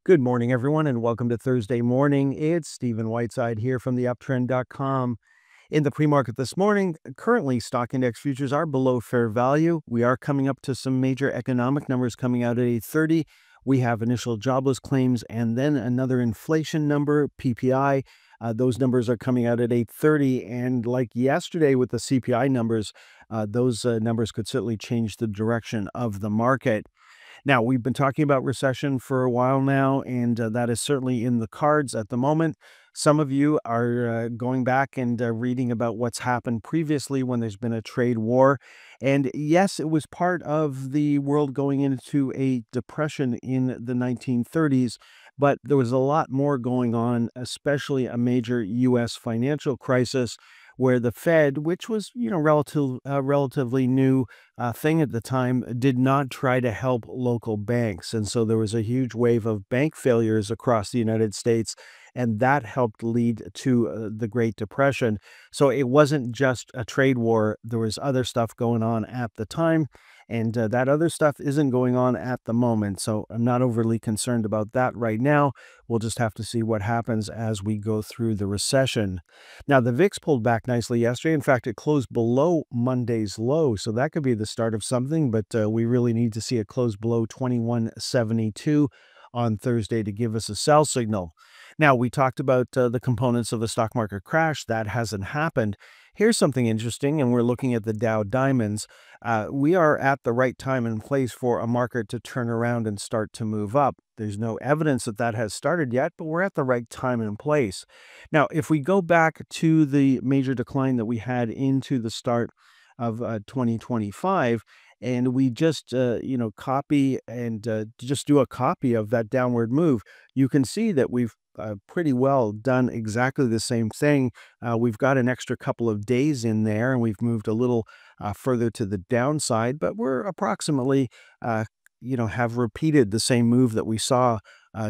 Good morning, everyone, and welcome to Thursday morning. It's Stephen Whiteside here from the uptrend.com. In the pre-market this morning, currently stock index futures are below fair value. We are coming up to some major economic numbers coming out at 8:30. We have initial jobless claims and then another inflation number, PPI. Those numbers are coming out at 8:30. And like yesterday with the CPI numbers, those numbers could certainly change the direction of the market. Now, we've been talking about recession for a while now, and that is certainly in the cards at the moment. Some of you are going back and reading about what's happened previously when there's been a trade war. And yes, it was part of the world going into a depression in the 1930s, but there was a lot more going on, especially a major U.S. financial crisis where the Fed, which was, relatively new thing at the time, did not try to help local banks. And so there was a huge wave of bank failures across the United States, and that helped lead to the Great Depression. So it wasn't just a trade war, there was other stuff going on at the time. And that other stuff isn't going on at the moment. So I'm not overly concerned about that right now. We'll just have to see what happens as we go through the recession. Now, the VIX pulled back nicely yesterday. In fact, it closed below Monday's low, so that could be the start of something, but we really need to see it close below 2172 on Thursday to give us a sell signal. Now, we talked about the components of the stock market crash. That hasn't happened. Here's something interesting, and we're looking at the Dow Diamonds. We are at the right time and place for a market to turn around and start to move up. There's no evidence that that has started yet, but we're at the right time and place. Now, if we go back to the major decline that we had into the start of 2025, and we just, copy and just do a copy of that downward move, you can see that we've pretty well done exactly the same thing. We've got an extra couple of days in there, and we've moved a little further to the downside, but we're approximately, have repeated the same move that we saw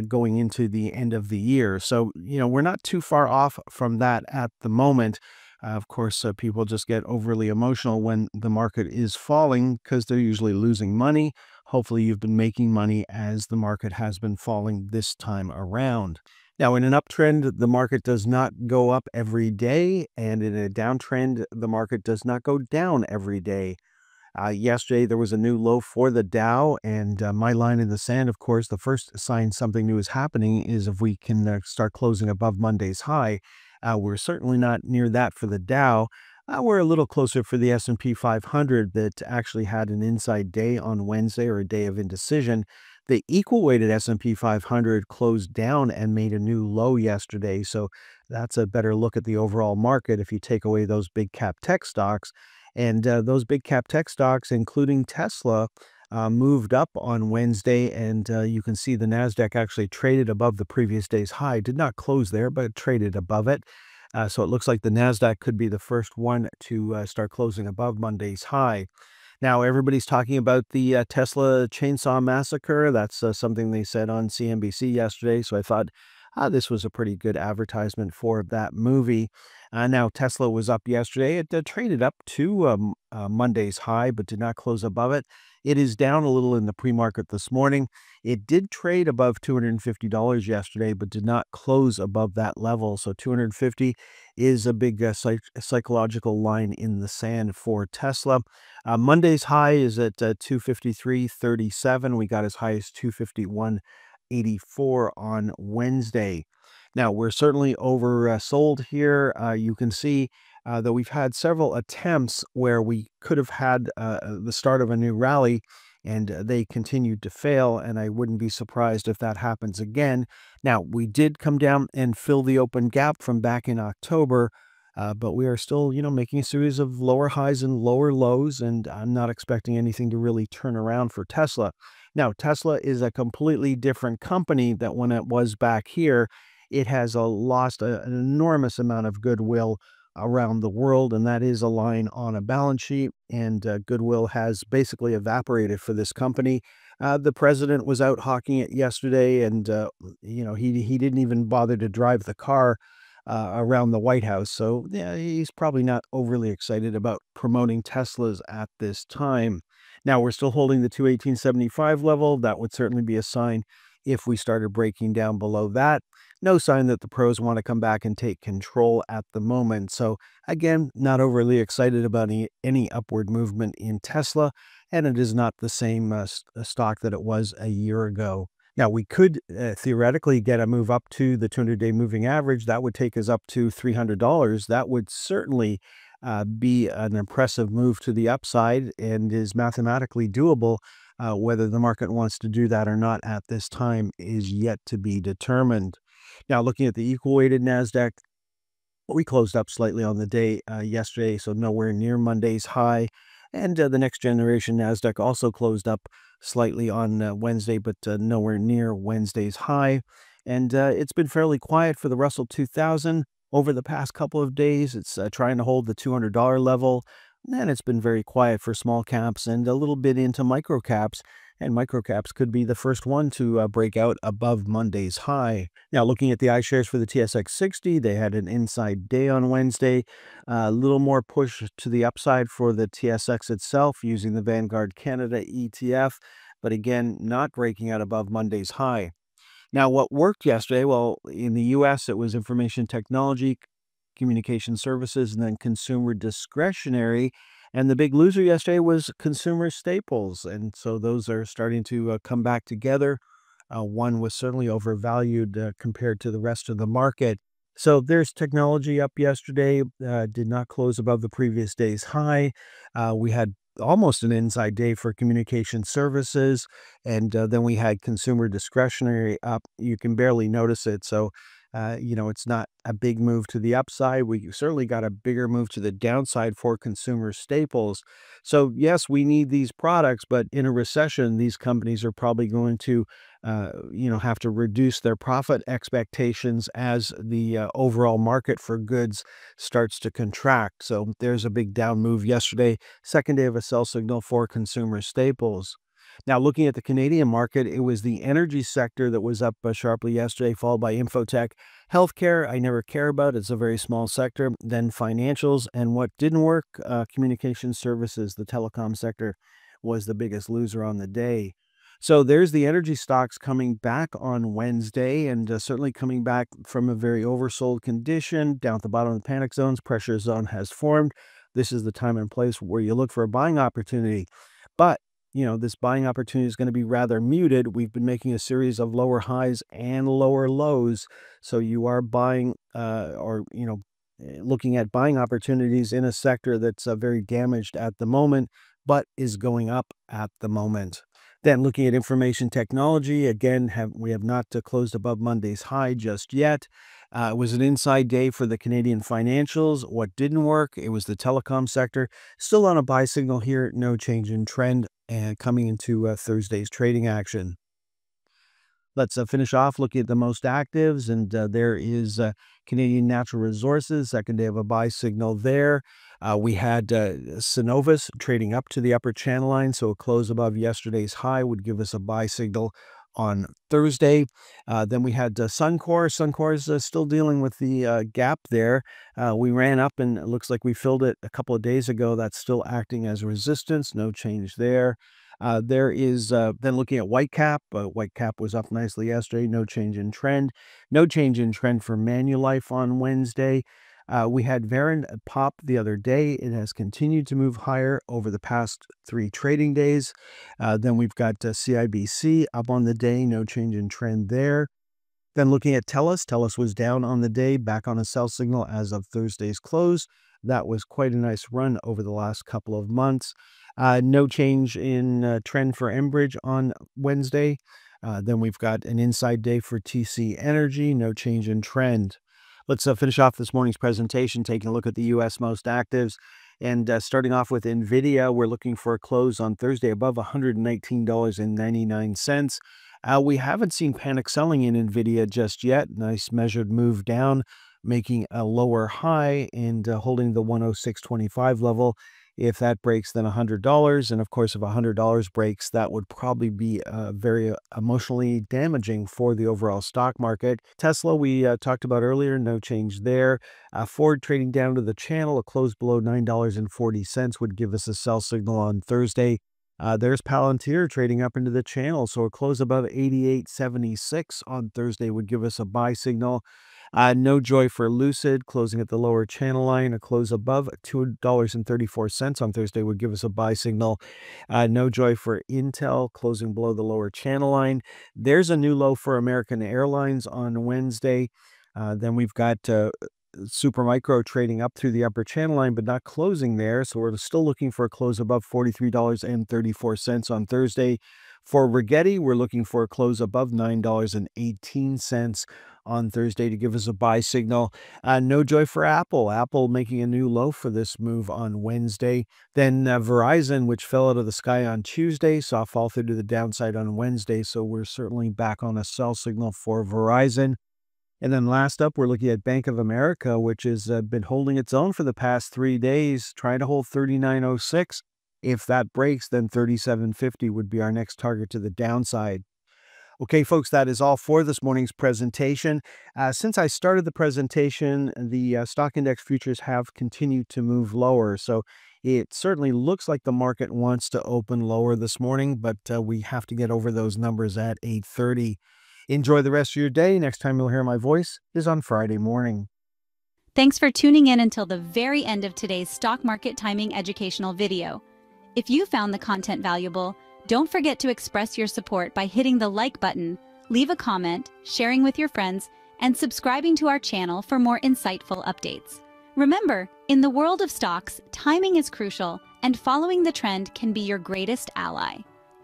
going into the end of the year. So, we're not too far off from that at the moment. Of course, people just get overly emotional when the market is falling because they're usually losing money. Hopefully, you've been making money as the market has been falling this time around. Now, in an uptrend, the market does not go up every day, and in a downtrend, the market does not go down every day. Yesterday, there was a new low for the Dow, and my line in the sand, of course, the first sign something new is happening is if we can start closing above Monday's high. We're certainly not near that for the Dow. We're a little closer for the S&P 500 that actually had an inside day on Wednesday, or a day of indecision. The equal weighted S&P 500 closed down and made a new low yesterday. So that's a better look at the overall market if you take away those big cap tech stocks. And those big cap tech stocks, including Tesla, moved up on Wednesday. And you can see the NASDAQ actually traded above the previous day's high. Did not close there, but traded above it. So it looks like the NASDAQ could be the first one to start closing above Monday's high. Now, everybody's talking about the Tesla chainsaw massacre. That's something they said on CNBC yesterday. So I thought this was a pretty good advertisement for that movie. Now, Tesla was up yesterday. It traded up to Monday's high, but did not close above it. It is down a little in the pre-market this morning. It did trade above $250 yesterday, but did not close above that level. So 250 is a big psychological line in the sand for Tesla. Monday's high is at 253.37. We got as high as 251.84 on Wednesday. Now, we're certainly oversold here. You can see that we've had several attempts where we could have had the start of a new rally, and they continued to fail, and I wouldn't be surprised if that happens again. Now, we did come down and fill the open gap from back in October, but we are still, making a series of lower highs and lower lows, and I'm not expecting anything to really turn around for Tesla. Now, Tesla is a completely different company than when it was back here. It has lost an enormous amount of goodwill around the world, and that is a line on a balance sheet, and goodwill has basically evaporated for this company. The president was out hawking it yesterday, and he didn't even bother to drive the car around the White House. So yeah, he's probably not overly excited about promoting Teslas at this time. Now, we're still holding the 218.75 level. That would certainly be a sign if we started breaking down below that. No sign that the pros want to come back and take control at the moment. So again, not overly excited about any upward movement in Tesla, and it is not the same stock that it was a year ago. Now, we could theoretically get a move up to the 200-day moving average. That would take us up to $300. That would certainly be an impressive move to the upside and is mathematically doable. Whether the market wants to do that or not at this time is yet to be determined. Now, looking at the equal weighted NASDAQ, we closed up slightly on the day yesterday, so nowhere near Monday's high. And the next generation NASDAQ also closed up slightly on Wednesday, but nowhere near Wednesday's high. And it's been fairly quiet for the Russell 2000 over the past couple of days. It's trying to hold the $200 level. And it's been very quiet for small caps and a little bit into micro caps. And micro caps could be the first one to break out above Monday's high. Now, looking at the iShares for the TSX 60, they had an inside day on Wednesday. A little more push to the upside for the TSX itself using the Vanguard Canada ETF, but again, not breaking out above Monday's high. Now, what worked yesterday? Well, in the US, it was information technology, communication services, and then consumer discretionary. And the big loser yesterday was consumer staples. And so those are starting to come back together. One was certainly overvalued compared to the rest of the market. So there's technology up yesterday, did not close above the previous day's high. We had almost an inside day for communication services. And then we had consumer discretionary up. You can barely notice it. So it's not a big move to the upside. We certainly got a bigger move to the downside for consumer staples. So yes, we need these products, but in a recession, these companies are probably going to, have to reduce their profit expectations as the overall market for goods starts to contract. So there's a big down move yesterday, second day of a sell signal for consumer staples. Now, looking at the Canadian market, it was the energy sector that was up sharply yesterday, followed by infotech. Healthcare, I never care about. It's a very small sector. Then financials. And what didn't work, communication services, the telecom sector, was the biggest loser on the day. So there's the energy stocks coming back on Wednesday and certainly coming back from a very oversold condition. Down at the bottom of the panic zones, pressure zone has formed. This is the time and place where you look for a buying opportunity. But this buying opportunity is going to be rather muted. We've been making a series of lower highs and lower lows. So you are buying looking at buying opportunities in a sector that's very damaged at the moment, but is going up at the moment. Then looking at information technology, again, we have not closed above Monday's high just yet. It was an inside day for the Canadian financials. What didn't work, it was the telecom sector. Still on a buy signal here, no change in trend, and coming into Thursday's trading action. Let's finish off looking at the most actives, and there is Canadian Natural Resources, second day of a buy signal there. We had Cenovus trading up to the upper channel line, so a close above yesterday's high would give us a buy signal on Thursday. Then we had Suncor. Suncor is still dealing with the gap there. We ran up and it looks like we filled it a couple of days ago. That's still acting as resistance. No change there. There is then looking at Whitecap. Whitecap was up nicely yesterday. No change in trend. No change in trend for Manulife on Wednesday. We had Varen pop the other day. It has continued to move higher over the past 3 trading days. Then we've got CIBC up on the day. No change in trend there. Then looking at TELUS. TELUS was down on the day, back on a sell signal as of Thursday's close. That was quite a nice run over the last couple of months. No change in trend for Enbridge on Wednesday. Then we've got an inside day for TC Energy. No change in trend. Let's finish off this morning's presentation, taking a look at the U.S. most actives. And starting off with NVIDIA, we're looking for a close on Thursday above $119.99. We haven't seen panic selling in NVIDIA just yet. Nice measured move down, making a lower high and holding the 106.25 level. If that breaks, then $100. And of course, if $100 breaks, that would probably be very emotionally damaging for the overall stock market. Tesla, we talked about earlier, no change there. Ford trading down to the channel, a close below $9.40 would give us a sell signal on Thursday. There's Palantir trading up into the channel, so a close above 88.76 on Thursday would give us a buy signal. No joy for Lucid, closing at the lower channel line. A close above $2.34 on Thursday would give us a buy signal. No joy for Intel, closing below the lower channel line. There's a new low for American Airlines on Wednesday. Then we've got Supermicro trading up through the upper channel line, but not closing there. So we're still looking for a close above $43.34 on Thursday. For Rigetti, we're looking for a close above $9.18 on Thursday to give us a buy signal. No joy for Apple. Apple making a new low for this move on Wednesday. Then Verizon, which fell out of the sky on Tuesday, saw a fall through to the downside on Wednesday. So we're certainly back on a sell signal for Verizon. And then last up, we're looking at Bank of America, which has been holding its own for the past 3 days, trying to hold 39.06. If that breaks, then 37.50 would be our next target to the downside. Okay, folks, that is all for this morning's presentation. Since I started the presentation, the stock index futures have continued to move lower. So it certainly looks like the market wants to open lower this morning, but we have to get over those numbers at 8:30. Enjoy the rest of your day. Next time you'll hear my voice is on Friday morning. Thanks for tuning in until the very end of today's stock market timing educational video. If you found the content valuable, don't forget to express your support by hitting the like button, leave a comment, sharing with your friends, and subscribing to our channel for more insightful updates. Remember, in the world of stocks, timing is crucial, and following the trend can be your greatest ally.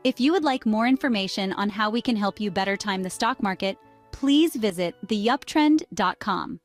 If you would like more information on how we can help you better time the stock market, please visit theuptrend.com.